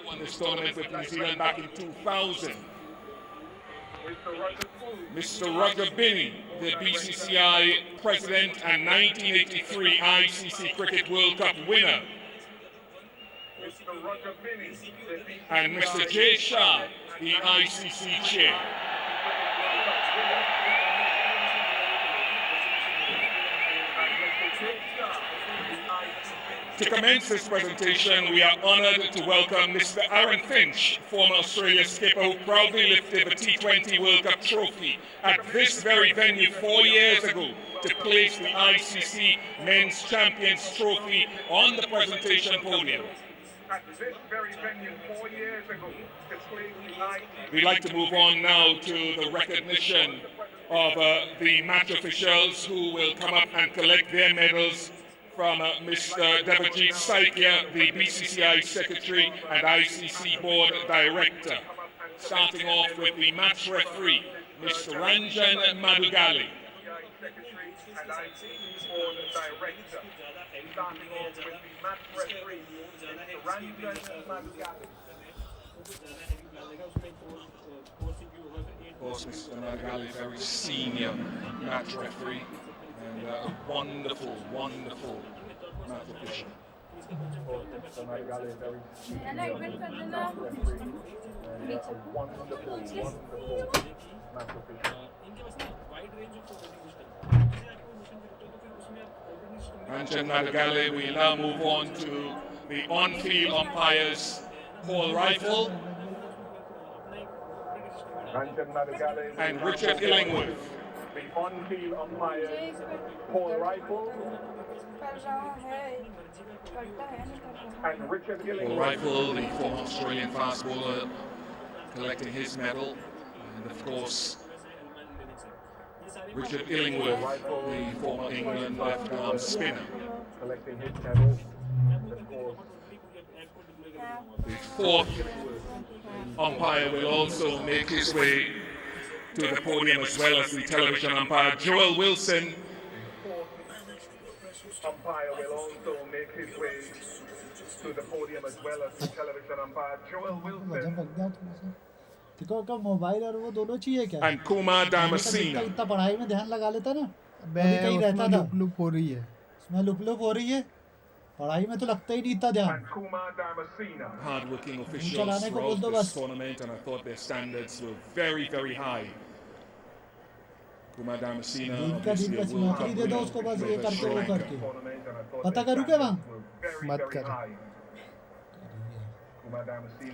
won this tournament with New Zealand back in 2000. Mr. Roger Binney, the BCCI president and 1983 ICC Cricket World Cup winner. And Mr. Jay Shah, the ICC chair. To commence this presentation, we are honoured to welcome Mr. Aaron Finch, former Australia skipper who proudly lifted the T20 World Cup trophy at this very venue 4 years ago to place the ICC Men's Champions Trophy on the presentation podium. We'd like to move on now to the recognition of the match officials who will come up and collect their medals from Mr. Debajit Saikia, the BCCI Secretary and ICC Board Director. Starting off with the match referee, Mr. Ranjan Madugali. Of course, Mr. Madugali, very senior match referee and a wonderful, wonderful match official. Mr. Madugali, very senior match referee and a wonderful, wonderful match official. Ranjan Madugali, we now move on to the on-field umpires, Paul Rifle and Richard Illingworth. The on-field umpires, Paul Rifle and Richard Illingworth. Paul Rifle, the former Australian fast bowler, collecting his medal, and of course Richard Illingworth, the former England left-arm spinner. Collecting his medal. The fourth umpire will also make his way to the podium as well as the television umpire, Joel Wilson. Umpire will also make his way to the podium as well as the television umpire, Joel Wilson. Mobile और वो दोनों चाहिए क्या? And Kumar Damasina. इतना पढ़ाई में ध्यान लगा लेता ना, अभी कहीं रहता था। लुप हो रही है। इसमें लुप हो रही है। पढ़ाई में तो लगता ही नहीं इतना ध्यान। Hard-working officials throughout this tournament, and I thought their standards were very, very high. Kumar Damasina, obviously a World Cup winner with a Sri Lanka. पता करूँ क्या वहाँ? मत कर।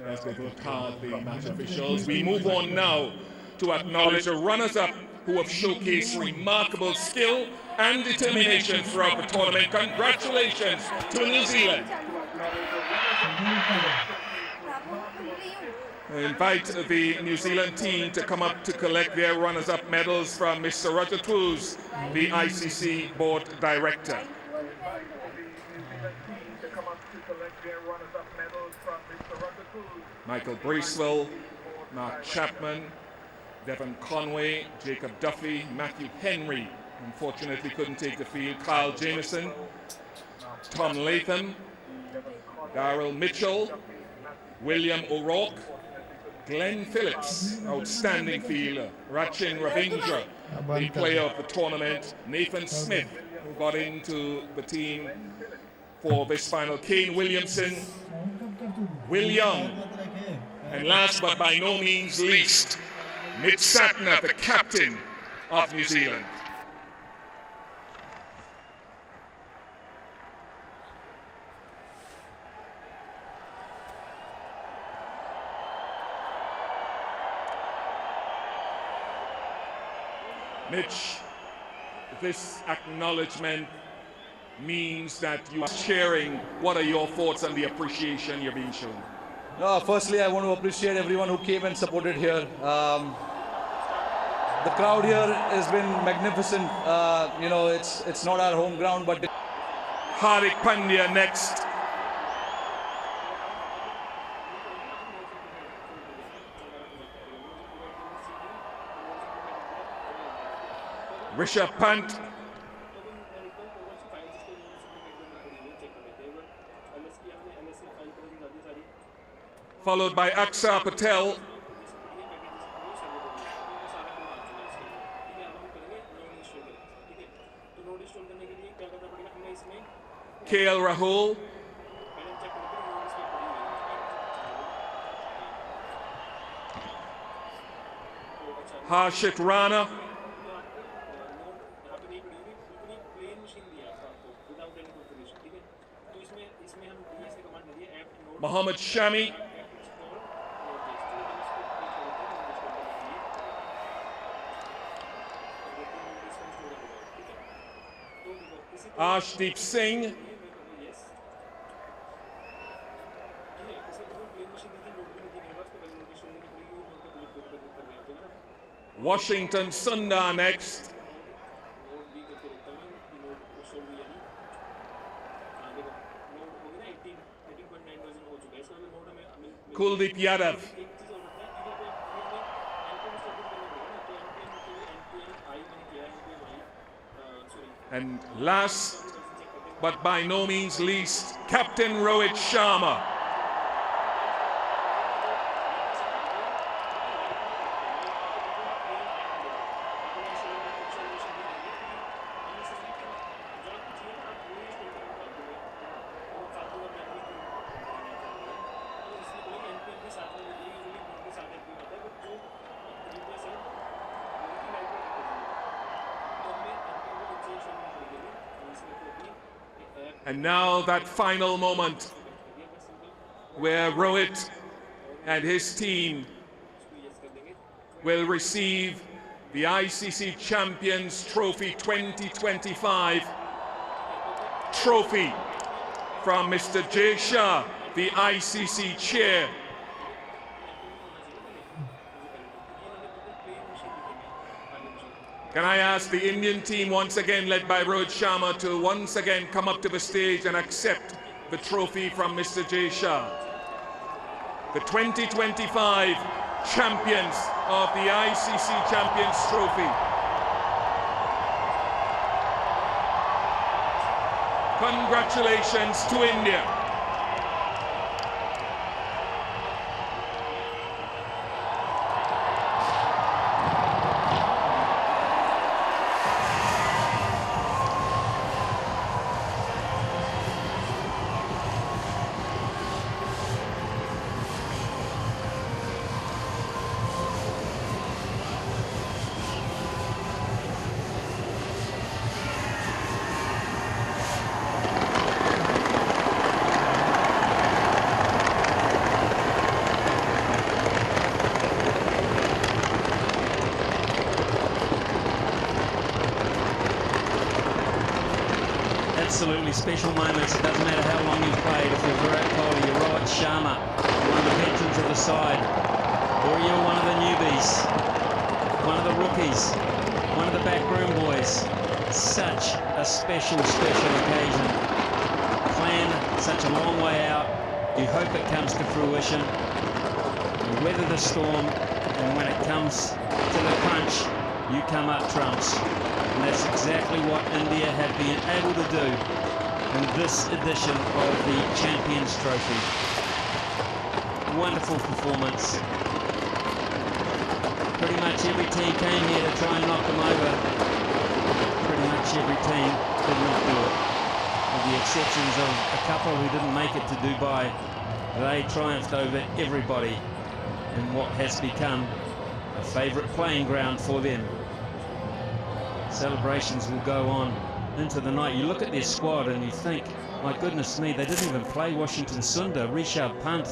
As they work hard, the match officials. We move on now to acknowledge the runners-up who have showcased remarkable skill and determination throughout the tournament. Congratulations to New Zealand. I invite the New Zealand team to come up to collect their runners-up medals from Mr. Roger Twos, the ICC Board Director. Michael Bracewell, Mark Chapman, Devon Conway, Jacob Duffy, Matthew Henry, unfortunately couldn't take the field, Kyle Jamieson, Tom Latham, Darrell Mitchell, William O'Rourke, Glenn Phillips, outstanding fielder, Rachin Ravindra, the player of the tournament, Nathan Smith, who got into the team for this final, Kane Williamson, Will Young, and last but by no means least, Mitch Satner, the captain of New Zealand. Mitch, this acknowledgement means that you are sharing. What are your thoughts on the appreciation you're being shown? Firstly, I want to appreciate everyone who came and supported here. The crowd here has been magnificent. It's not our home ground, but Hardik Pandya next. Rishabh Pant. followed by Akshar Patel. KL Rahul. Harshit Rana. Mohammad Shami. Arshdeep Singh. Washington Sundar next. Kuldeep Yadav. And last but by no means least, Captain Rohit Sharma. And now that final moment where Rohit and his team will receive the ICC Champions Trophy 2025 trophy from Mr. Jay Shah, the ICC chair. Can I ask the Indian team once again, led by Rohit Sharma, to once again come up to the stage and accept the trophy from Mr. Jay Shah. The 2025 champions of the ICC Champions Trophy. Congratulations to India. Absolutely special moments. It doesn't matter how long you've played. If you're Virat Kohli, you're Rohit Sharma, one of the veterans of the side, or you're one of the newbies, one of the rookies, one of the backroom boys. Such a special occasion. Planned such a long way out. You hope it comes to fruition. You weather the storm, and when it comes to the crunch, you come up trumps. And that's exactly what India have been able to do in this edition of the Champions Trophy. Wonderful performance. Pretty much every team came here to try and knock them over. Pretty much every team did not do it. With the exceptions of a couple who didn't make it to Dubai, they triumphed over everybody in what has become a favourite playing ground for them. Celebrations will go on into the night. You look at their squad and you think, my goodness me, they didn't even play Washington Sundar, Rishabh Pant.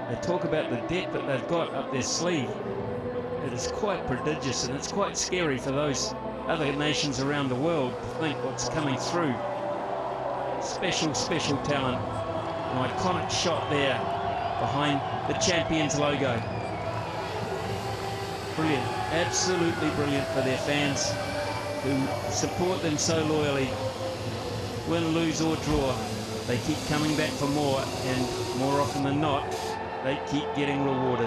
They talk about the depth that they've got up their sleeve. It is quite prodigious, and it's quite scary for those other nations around the world to think what's coming through. Special talent. An iconic shot there behind the Champions logo. Brilliant, absolutely brilliant for their fans who support them so loyally. Win, lose or draw, they keep coming back for more, and more often than not, they keep getting rewarded.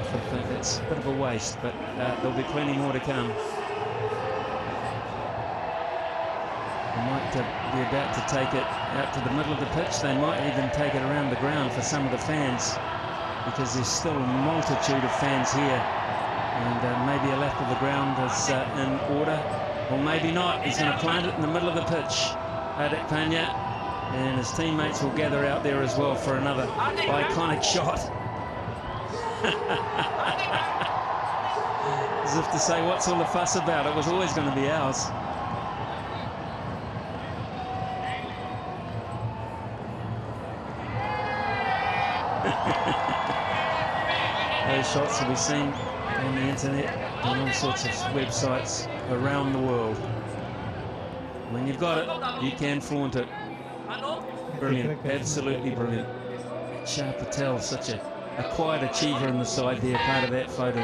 I think that's a bit of a waste, but there'll be plenty more to come. They might be about to take it out to the middle of the pitch. They might even take it around the ground for some of the fans, because there's still a multitude of fans here, and maybe a lap of the ground is in order, or maybe not. He's going to plant it in the middle of the pitch, Adekpanya, and his teammates will gather out there as well for another iconic shot. As if to say, what's all the fuss about? It was always going to be ours. Those shots will be seen on the internet and all sorts of websites around the world. When you've got it, you can flaunt it. Brilliant, absolutely brilliant. Shah Patel, such a quiet achiever in the side there, part of that photo.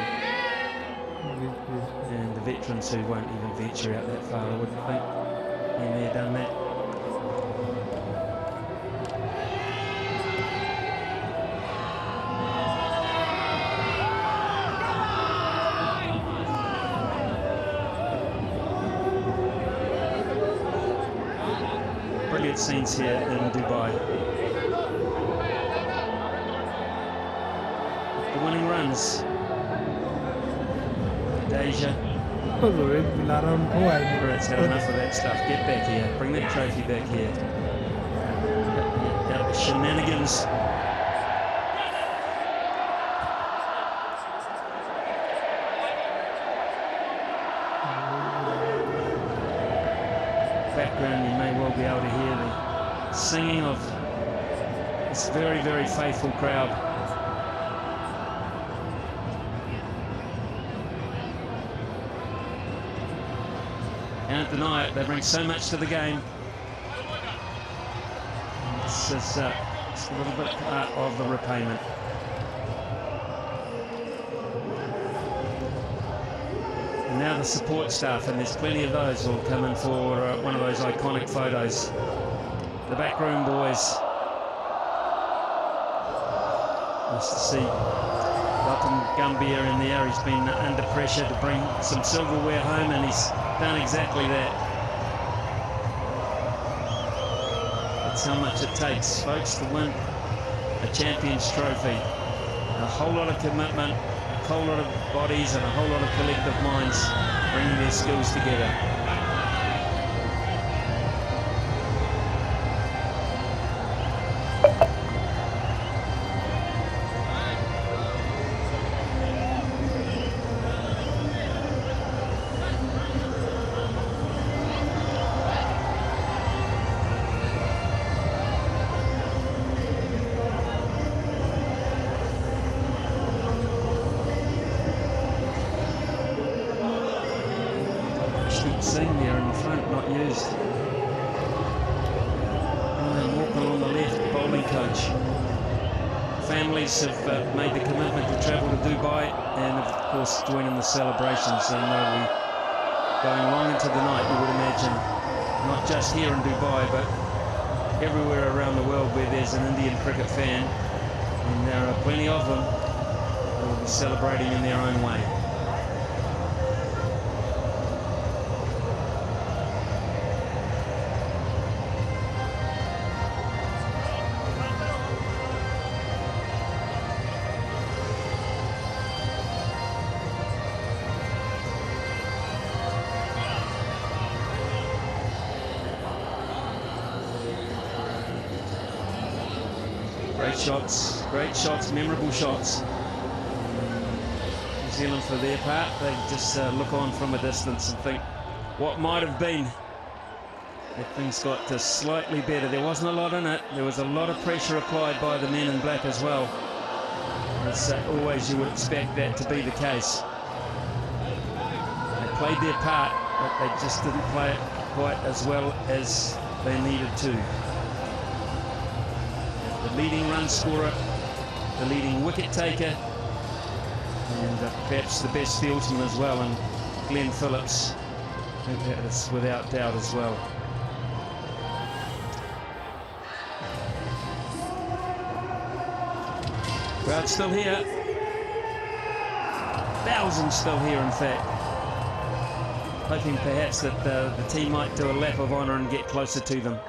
And the veterans who won't even venture out that far, I wouldn't think. Been there, done that. Brilliant scenes here in Dubai. The winning runs. Deja. Rohit मिला रहा उनको It's had enough of that stuff. Get back here. Bring that trophy back here. Out the shenanigans. Background, you may well be able to hear the singing of this very, very faithful crowd. Can't deny it, they bring so much to the game. This is just a little bit part of the repayment. And now the support staff, and there's plenty of those, will come in for one of those iconic photos. The backroom boys. Nice to see Gautam Gambhir in there. He's been under pressure to bring some silverware home, and he's done exactly that. That's how much it takes, folks, to win a Champions Trophy. A whole lot of commitment, a whole lot of bodies, and a whole lot of collective minds bringing their skills together. Seen there in the front, not used. And then walking along the left, the bowling coach. Families have made the commitment to travel to Dubai and of course join in the celebrations, and they'll be going long into the night, you would imagine, not just here in Dubai but everywhere around the world where there's an Indian cricket fan, and there are plenty of them who will be celebrating in their own way. Great shots, memorable shots. New Zealand, for their part, they just look on from a distance and think what might have been. If things got slightly better. There wasn't a lot in it. There was a lot of pressure applied by the men in black as well. As always, you would expect that to be the case. They played their part, but they just didn't play it quite as well as they needed to. The leading run scorer, the leading wicket taker, and perhaps the best fieldsman as well, and Glenn Phillips. I think that is without doubt as well. Crowd still here. Thousands still here, in fact. hoping perhaps that the team might do a lap of honour and get closer to them.